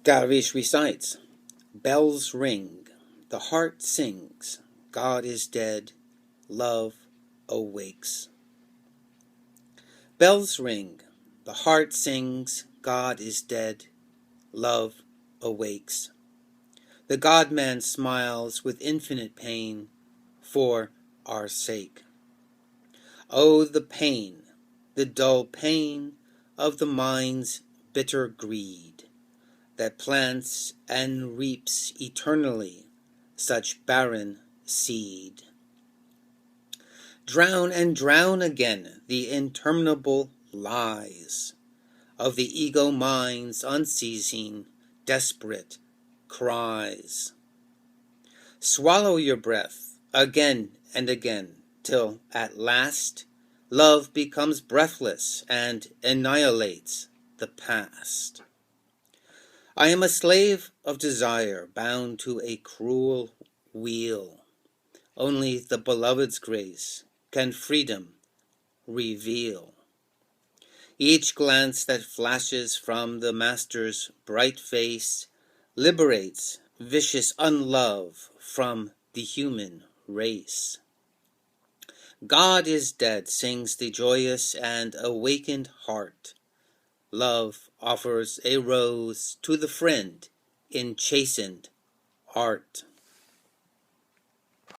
Darvish recites, bells ring, the heart sings, God is dead, love awakes. Bells ring, the heart sings, God is dead, love awakes. The God-man smiles with infinite pain for our sake. Oh, the pain, the dull pain of the mind's bitter greed, that plants and reaps eternally such barren seed. Drown and drown again the interminable lies of the ego mind's unceasing, desperate cries. Swallow your breath again and again, till at last love becomes breathless and annihilates the past. I am a slave of desire, bound to a cruel wheel. Only the beloved's grace can freedom reveal. Each glance that flashes from the master's bright face liberates vicious unlove from the human race. God is dead, sings the joyous and awakened heart. Love offers a rose to the friend in chastened art.